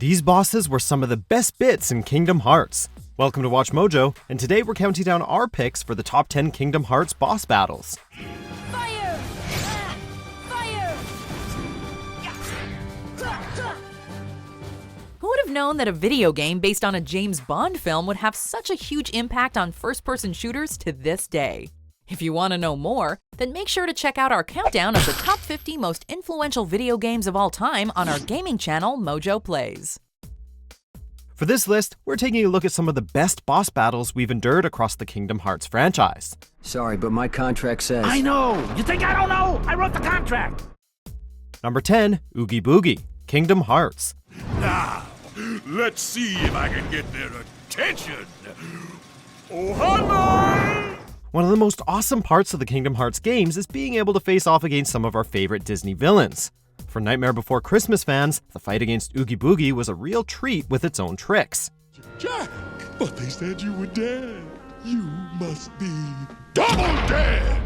These bosses were some of the best bits in Kingdom Hearts. Welcome to Watch Mojo, and today we're counting down our picks for the top 10 Kingdom Hearts boss battles. Fire! Fire! Who would have known that a video game based on a James Bond film would have such a huge impact on first-person shooters to this day? If you want to know more, then make sure to check out our countdown of the top 50 most influential video games of all time on our gaming channel, Mojo Plays. For this list, we're taking a look at some of the best boss battles we've endured across the Kingdom Hearts franchise. Sorry, but my contract says... I know! You think I don't know? I wrote the contract! Number 10, Oogie Boogie, Kingdom Hearts. Now, let's see if I can get their attention. Oh, hi, One of the most awesome parts of the Kingdom Hearts games is being able to face off against some of our favorite Disney villains. For Nightmare Before Christmas fans, the fight against Oogie Boogie was a real treat with its own tricks. Jack, but they said you were dead. You must be double dead.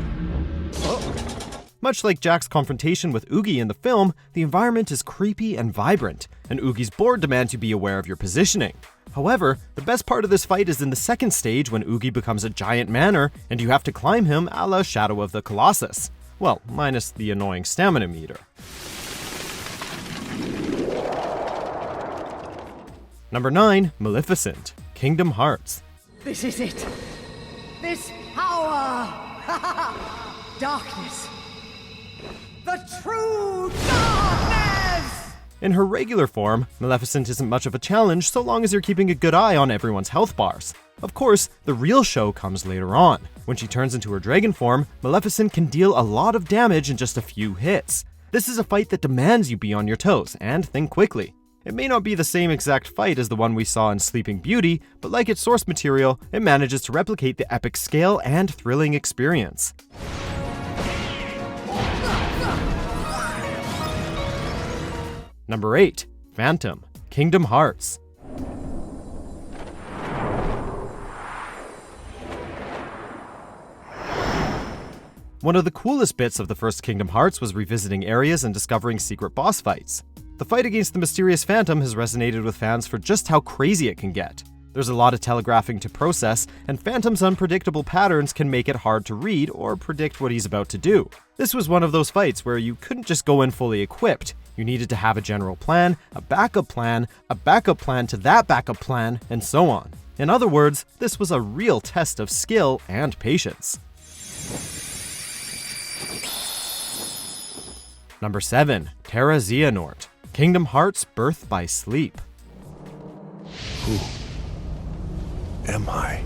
Much like Jack's confrontation with Oogie in the film, the environment is creepy and vibrant, and Oogie's board demands you be aware of your positioning. However, the best part of this fight is in the second stage when Oogie becomes a giant manor and you have to climb him a la Shadow of the Colossus. Well, minus the annoying stamina meter. Number 9, Maleficent, Kingdom Hearts. This is it! This power! Darkness! The true darkness! In her regular form, Maleficent isn't much of a challenge so long as you're keeping a good eye on everyone's health bars. Of course, the real show comes later on. When she turns into her dragon form, Maleficent can deal a lot of damage in just a few hits. This is a fight that demands you be on your toes and think quickly. It may not be the same exact fight as the one we saw in Sleeping Beauty, but like its source material, it manages to replicate the epic scale and thrilling experience. Number 8, Phantom, Kingdom Hearts. One of the coolest bits of the first Kingdom Hearts was revisiting areas and discovering secret boss fights. The fight against the mysterious Phantom has resonated with fans for just how crazy it can get. There's a lot of telegraphing to process, and Phantom's unpredictable patterns can make it hard to read or predict what he's about to do. This was one of those fights where you couldn't just go in fully equipped. You needed to have a general plan, a backup plan to that backup plan, and so on. In other words, this was a real test of skill and patience. Number 7, TerraXehanort, Kingdom Hearts Birth by Sleep. Who am I?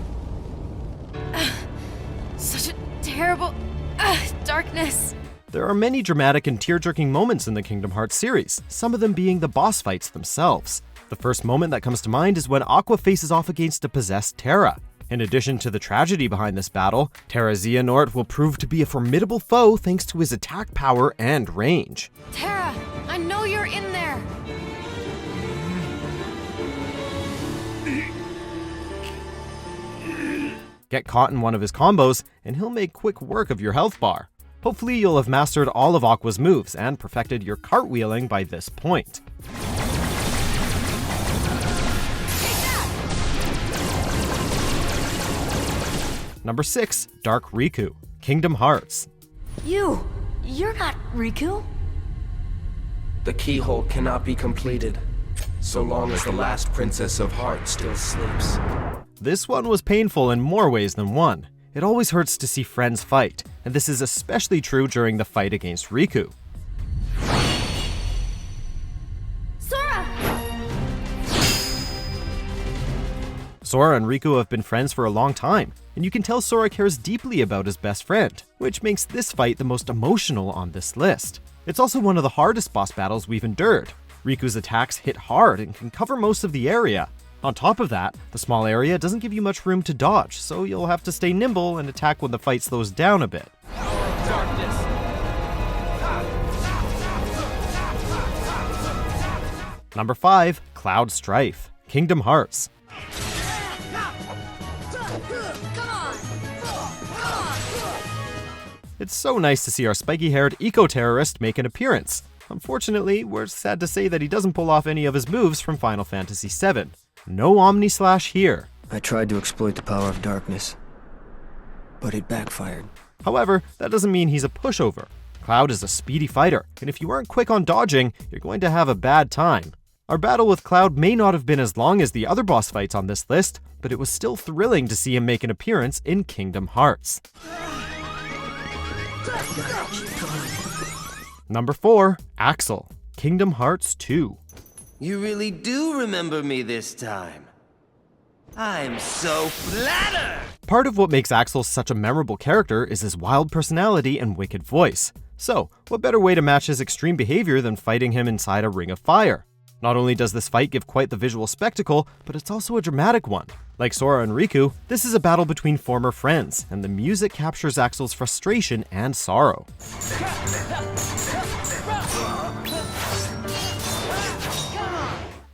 Such a terrible... darkness. There are many dramatic and tear-jerking moments in the Kingdom Hearts series, some of them being the boss fights themselves. The first moment that comes to mind is when Aqua faces off against a possessed Terra. In addition to the tragedy behind this battle, TerraXehanort will prove to be a formidable foe thanks to his attack power and range. Terra, I know you're in there! Get caught in one of his combos, and he'll make quick work of your health bar. Hopefully you'll have mastered all of Aqua's moves and perfected your cartwheeling by this point. Number 6, Dark Riku, Kingdom Hearts. You're not Riku? The keyhole cannot be completed, so long as the last Princess of Heart still sleeps. This one was painful in more ways than one. It always hurts to see friends fight, and this is especially true during the fight against Riku. Sora! Sora and Riku have been friends for a long time, and you can tell Sora cares deeply about his best friend, which makes this fight the most emotional on this list. It's also one of the hardest boss battles we've endured. Riku's attacks hit hard and can cover most of the area. On top of that, the small area doesn't give you much room to dodge, so you'll have to stay nimble and attack when the fight slows down a bit. Number 5, Cloud Strife, Kingdom Hearts. It's so nice to see our spiky-haired eco-terrorist make an appearance. Unfortunately, we're sad to say that he doesn't pull off any of his moves from Final Fantasy VII. No Omni-Slash here. I tried to exploit the power of darkness, but it backfired. However, that doesn't mean he's a pushover. Cloud is a speedy fighter, and if you aren't quick on dodging, you're going to have a bad time. Our battle with Cloud may not have been as long as the other boss fights on this list, but it was still thrilling to see him make an appearance in Kingdom Hearts. Number 4, Axel, Kingdom Hearts 2. You really do remember me this time. I'm so flattered! Part of what makes Axel such a memorable character is his wild personality and wicked voice. So, what better way to match his extreme behavior than fighting him inside a ring of fire? Not only does this fight give quite the visual spectacle, but it's also a dramatic one. Like Sora and Riku, this is a battle between former friends, and the music captures Axel's frustration and sorrow.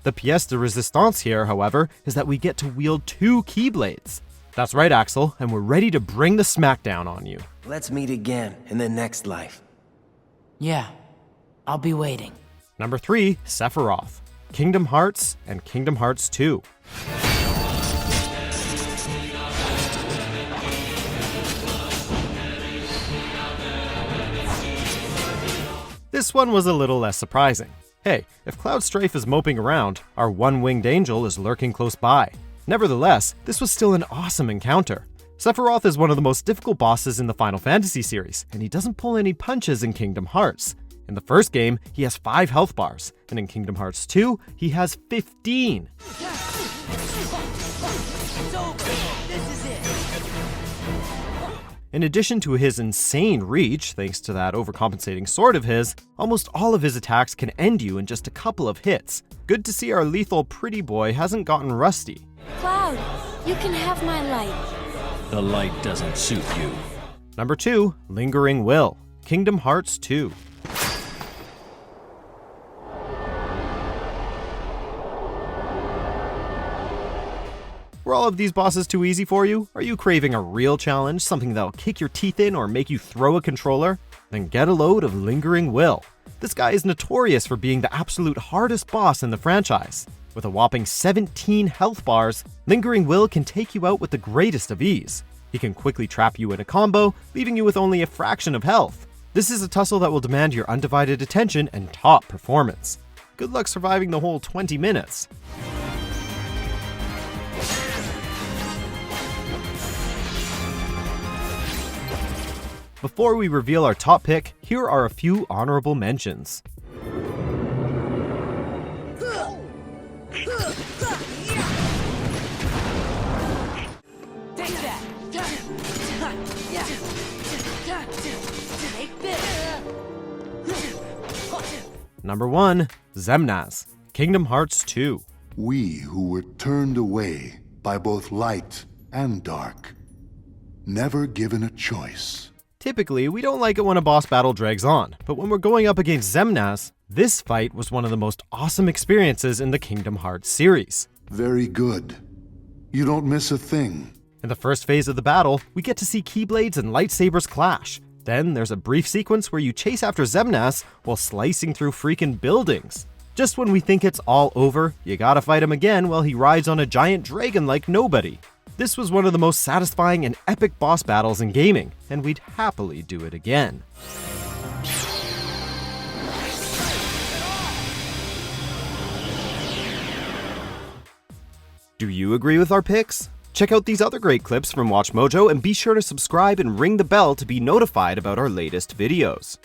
The pièce de résistance here, however, is that we get to wield 2 Keyblades. That's right, Axel, and we're ready to bring the smackdown on you. Let's meet again in the next life. Yeah, I'll be waiting. Number 3, Sephiroth, Kingdom Hearts and Kingdom Hearts 2. This one was a little less surprising. Hey, if Cloud Strife is moping around, our one-winged angel is lurking close by. Nevertheless, this was still an awesome encounter. Sephiroth is one of the most difficult bosses in the Final Fantasy series, and he doesn't pull any punches in Kingdom Hearts. In the first game, he has 5 health bars, and in Kingdom Hearts 2, he has 15. In addition to his insane reach, thanks to that overcompensating sword of his, almost all of his attacks can end you in just a couple of hits. Good to see our lethal pretty boy hasn't gotten rusty. Cloud, you can have my light. The light doesn't suit you. Number 2, Lingering Will, Kingdom Hearts 2. Were all of these bosses too easy for you? Are you craving a real challenge, something that'll kick your teeth in or make you throw a controller? Then get a load of Lingering Will. This guy is notorious for being the absolute hardest boss in the franchise. With a whopping 17 health bars, Lingering Will can take you out with the greatest of ease. He can quickly trap you in a combo, leaving you with only a fraction of health. This is a tussle that will demand your undivided attention and top performance. Good luck surviving the whole 20 minutes. Before we reveal our top pick, here are a few honorable mentions. Number 1, Xemnas, Kingdom Hearts 2. We who were turned away by both light and dark, never given a choice. Typically, we don't like it when a boss battle drags on, but when we're going up against Xemnas, this fight was one of the most awesome experiences in the Kingdom Hearts series. Very good. You don't miss a thing. In the first phase of the battle, we get to see Keyblades and lightsabers clash. Then there's a brief sequence where you chase after Xemnas while slicing through freaking buildings. Just when we think it's all over, you gotta fight him again while he rides on a giant dragon like nobody. This was one of the most satisfying and epic boss battles in gaming, and we'd happily do it again. Do you agree with our picks? Check out these other great clips from WatchMojo and be sure to subscribe and ring the bell to be notified about our latest videos.